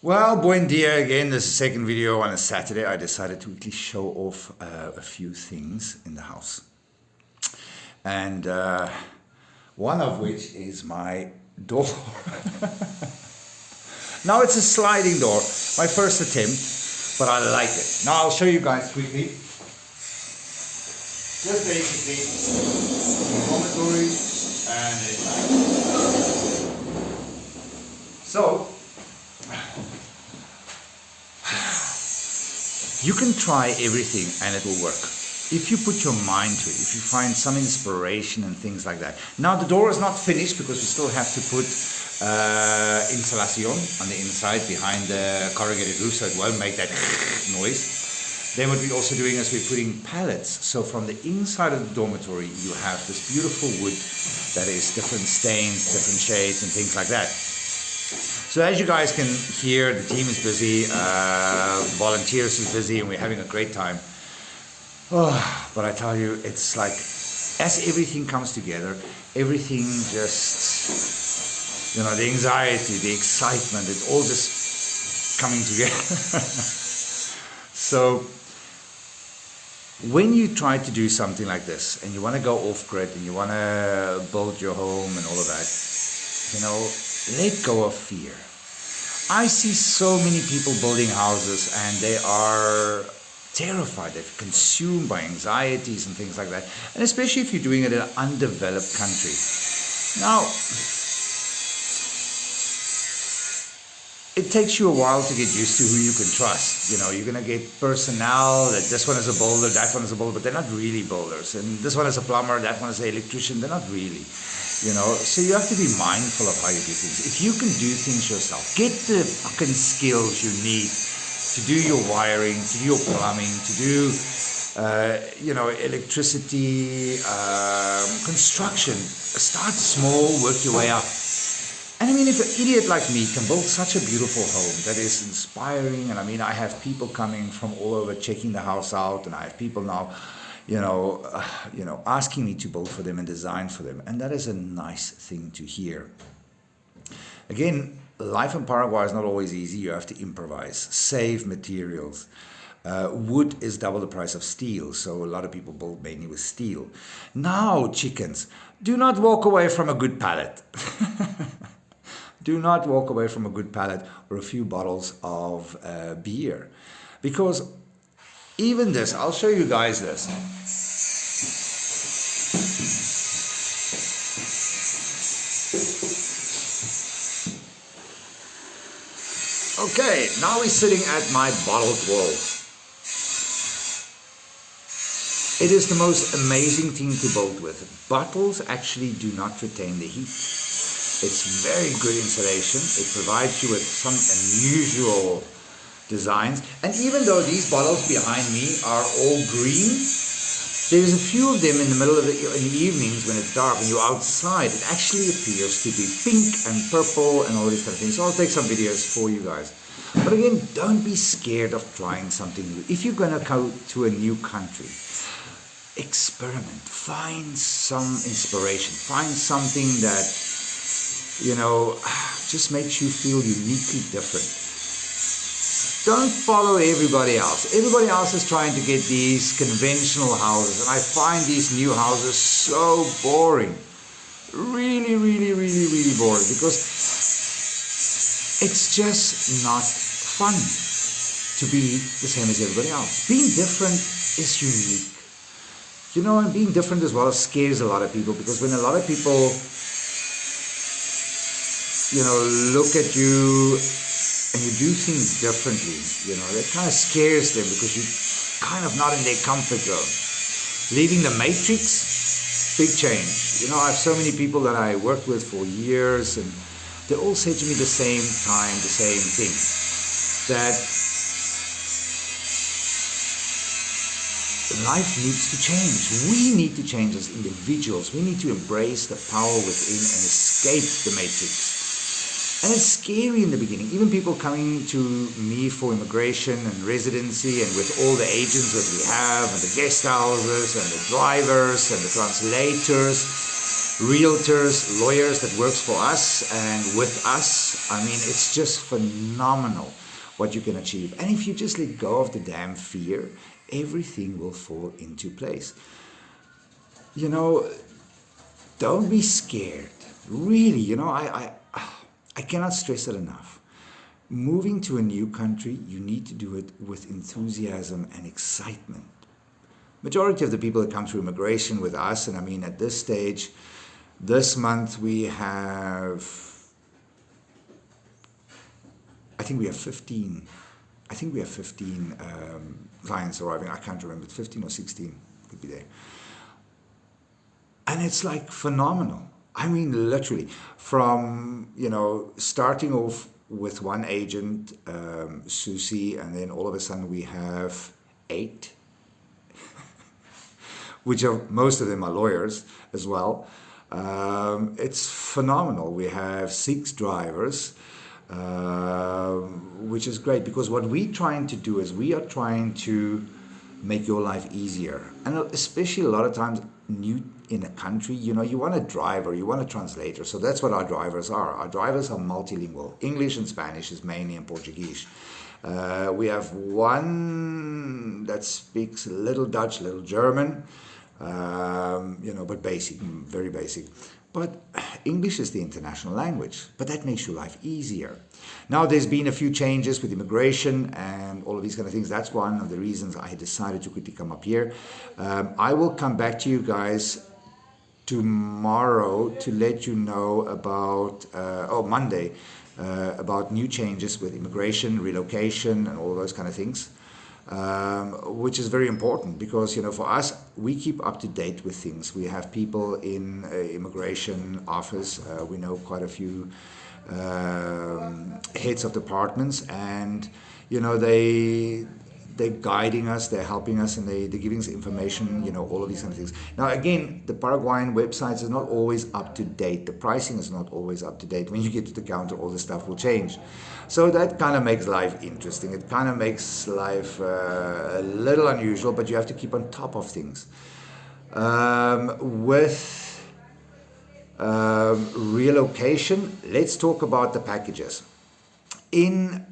Well, buen dia again. This is the second video on a Saturday. I decided to quickly show off a few things in the house. And one of which is my door. Now it's a sliding door. My first attempt, but I like it. Now I'll show you guys quickly. Just basically dormitory and it's so you can try everything and it will work. If you put your mind to it, if you find some inspiration and things like that. Now the door is not finished because we still have to put insulation on the inside behind the corrugated roof so it won't make that noise. Then what we're also doing is we're putting pallets. So from the inside of the dormitory you have this beautiful wood that is different stains, different shades and things like that. So as you guys can hear, the team is busy, volunteers is busy, and we're having a great time. Oh, but I tell you, it's like, as everything comes together, everything just, the anxiety, the excitement, it's all just coming together. So, when you try to do something like this, and you want to go off-grid, and you want to build your home and all of that, let go of fear. I see so many people building houses and they are terrified, they're consumed by anxieties and things like that. And especially if you're doing it in an undeveloped country. Now, it takes you a while to get used to who you can trust. You're going to get personnel, that this one is a builder, that one is a builder, but they're not really builders. And this one is a plumber, that one is an electrician, they're not really. So you have to be mindful of how you do things. If you can do things yourself, get the fucking skills you need to do your wiring, to do your plumbing, to do, electricity, construction. Start small, work your way up. And I mean, if an idiot like me can build such a beautiful home that is inspiring, and I mean, I have people coming from all over checking the house out, and I have people now asking me to build for them and design for them. And that is a nice thing to hear. Again, life in Paraguay is not always easy. You have to improvise, save materials. Wood is double the price of steel, so a lot of people build mainly with steel. Now, chickens, do not walk away from a good pallet. Do not walk away from a good pallet or a few bottles of beer. Because even this, I'll show you guys this. Okay, now we're sitting at my bottled walls. It is the most amazing thing to build with. Bottles actually do not retain the heat. It's very good insulation. It provides you with some unusual designs. And even though these bottles behind me are all green, there's a few of them in the middle of in the evenings when it's dark and you're outside, it actually appears to be pink and purple and all these kind of things. So I'll take some videos for you guys. But again, don't be scared of trying something new. If you're going to go to a new country, experiment. Find some inspiration. Find something that, just makes you feel uniquely different. Don't follow everybody else. Everybody else is trying to get these conventional houses, and I find these new houses so boring. Really, really, really, really boring, because it's just not fun to be the same as everybody else. Being different is unique. And being different as well scares a lot of people, because when a lot of people, look at you and you do things differently, that kind of scares them because you're kind of not in their comfort zone. Leaving the matrix, big change. I have so many people that I worked with for years, and they all say to me the same time, the same thing, that life needs to change. We need to change as individuals. We need to embrace the power within and escape the matrix. And it's scary in the beginning. Even people coming to me for immigration and residency, and with all the agents that we have, and the guest houses, and the drivers, and the translators, realtors, lawyers that works for us and with us. I mean, it's just phenomenal what you can achieve. And if you just let go of the damn fear, everything will fall into place. You know, don't be scared. Really, you know, I cannot stress it enough. Moving to a new country, you need to do it with enthusiasm and excitement. Majority of the people that come through immigration with us, and I mean at this stage, this month we have, I think we have 15 clients arriving. I can't remember, 15 or 16 could be there. And it's like phenomenal. I mean, literally, from, you know, starting off with one agent, Susie, and then all of a sudden we have 8, which are, most of them are lawyers as well. It's phenomenal. We have 6 drivers, which is great, because what we're trying to do is we are trying to make your life easier. And especially a lot of times new in a country, you know, you want a driver, you want a translator. So that's what our drivers are. Our drivers are multilingual. English and Spanish is mainly, and Portuguese. We have one that speaks a little Dutch, a little German, you know, but basic, very basic. But English is the international language, but that makes your life easier. Now, there's been a few changes with immigration and all of these kind of things. That's one of the reasons I decided to quickly come up here. I will come back to you guys tomorrow to let you know about, Monday, about new changes with immigration, relocation, and all those kind of things. Which is very important, because, you know, for us, we keep up to date with things. We have people in immigration office. We know quite a few heads of departments, and, you know, they're guiding us, they're helping us, and they're giving us information, you know, all of these kind of things. Now, again, the Paraguayan websites are not always up to date. The pricing is not always up to date. When you get to the counter, all the stuff will change. So that kind of makes life interesting. It kind of makes life a little unusual, but you have to keep on top of things. With relocation, let's talk about the packages. In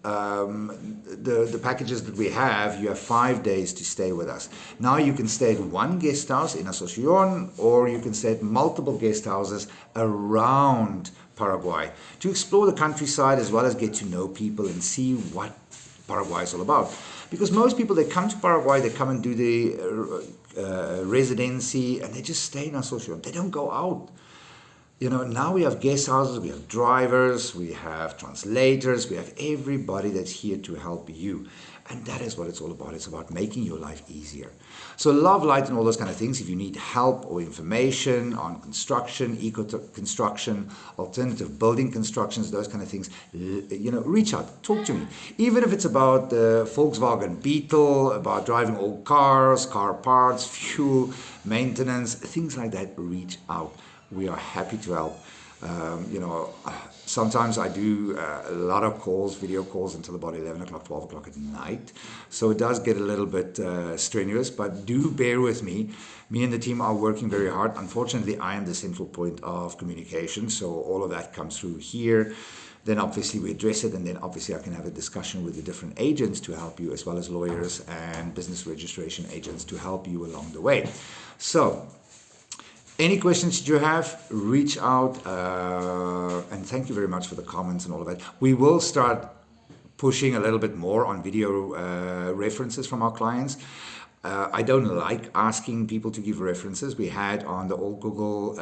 the packages that we have, you have 5 days to stay with us. Now you can stay at one guest house in Asunción, or you can stay at multiple guest houses around Paraguay to explore the countryside, as well as get to know people and see what Paraguay is all about. Because most people that come to Paraguay, they come and do the residency, and they just stay in Asunción. They don't go out. You know, now we have guest houses, we have drivers, we have translators, we have everybody that's here to help you. And that is what it's all about. It's about making your life easier. So Love, Light, and all those kind of things, if you need help or information on construction, eco-construction, alternative building constructions, those kind of things, you know, reach out, talk to me. Even if it's about the Volkswagen Beetle, about driving old cars, car parts, fuel, maintenance, things like that, reach out. We are happy to help. You know, sometimes I do a lot of calls, video calls, until about 11 o'clock, 12 o'clock at night. So it does get a little bit strenuous, but do bear with me. Me and the team are working very hard. Unfortunately, I am the central point of communication, so all of that comes through here. Then obviously we address it, and then obviously I can have a discussion with the different agents to help you, as well as lawyers and business registration agents to help you along the way. So, any questions that you have, reach out, and thank you very much for the comments and all of that. We will start pushing a little bit more on video references from our clients. I don't like asking people to give references. We had on the old Google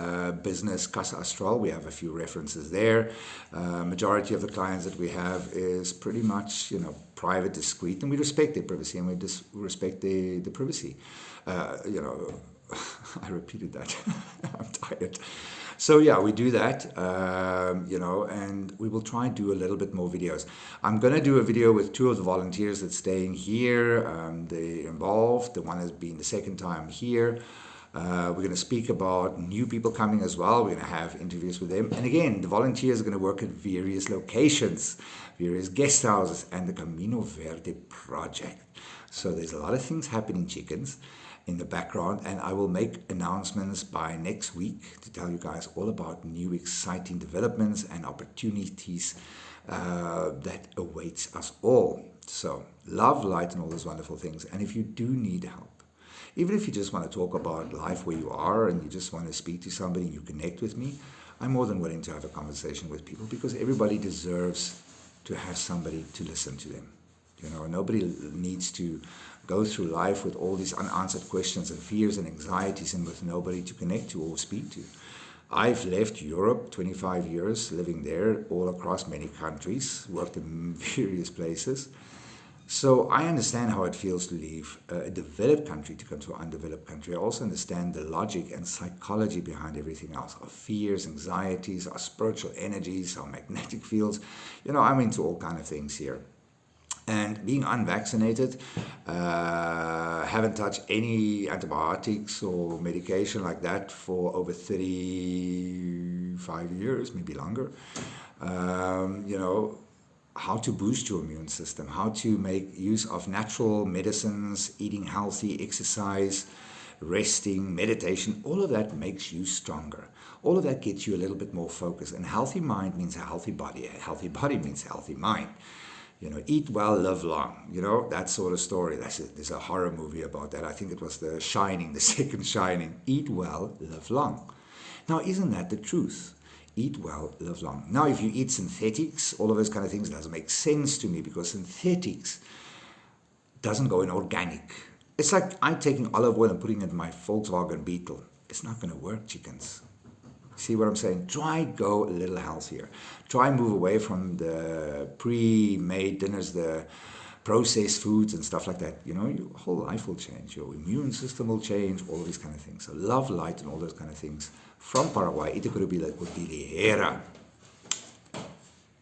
business Casa Astral, we have a few references there. Majority of the clients that we have is pretty much, you know, private, discreet, and we respect their privacy, and we respect the privacy. You know, I repeated that. I'm tired. So yeah, we do that, you know, and we will try and do a little bit more videos. I'm going to do a video with 2 of the volunteers that's staying here. They're involved. The one has been the second time here. We're going to speak about new people coming as well. We're going to have interviews with them. And again, the volunteers are going to work at various locations, various guest houses, and the Camino Verde project. So there's a lot of things happening, chickens. in the background, and I will make announcements by next week to tell you guys all about new exciting developments and opportunities that awaits us all. So love, light, and all those wonderful things. And if you do need help, even if you just want to talk about life where you are and you just want to speak to somebody and you connect with me, I'm more than willing to have a conversation with people, because everybody deserves to have somebody to listen to them. You know, nobody needs to go through life with all these unanswered questions and fears and anxieties and with nobody to connect to or speak to. I've left Europe, 25 years, living there all across many countries, worked in various places. So I understand how it feels to leave a developed country to come to an undeveloped country. I also understand the logic and psychology behind everything else, our fears, anxieties, our spiritual energies, our magnetic fields. You know, I'm into all kind of things here. And being unvaccinated, haven't touched any antibiotics or medication like that for over 35 years, maybe longer. You know, how to boost your immune system, how to make use of natural medicines, eating healthy, exercise, resting, meditation, all of that makes you stronger. All of that gets you a little bit more focused. And a healthy mind means a healthy body. A healthy body means a healthy mind. You know, eat well, live long. You know, that sort of story. There's a horror movie about that. I think it was The Shining, the second Shining. Eat well, live long. Now, isn't that the truth? Eat well, live long. Now, if you eat synthetics, all of those kind of things, doesn't make sense to me, because synthetics doesn't go in organic. It's like I'm taking olive oil and putting it in my Volkswagen Beetle. It's not going to work, chickens. See what I'm saying? Try go a little healthier. Try move away from the pre-made dinners, the processed foods and stuff like that. You know, your whole life will change. Your immune system will change, all of these kind of things. So love, light, and all those kind of things. From Paraguay, ite kurubi la kutili hera.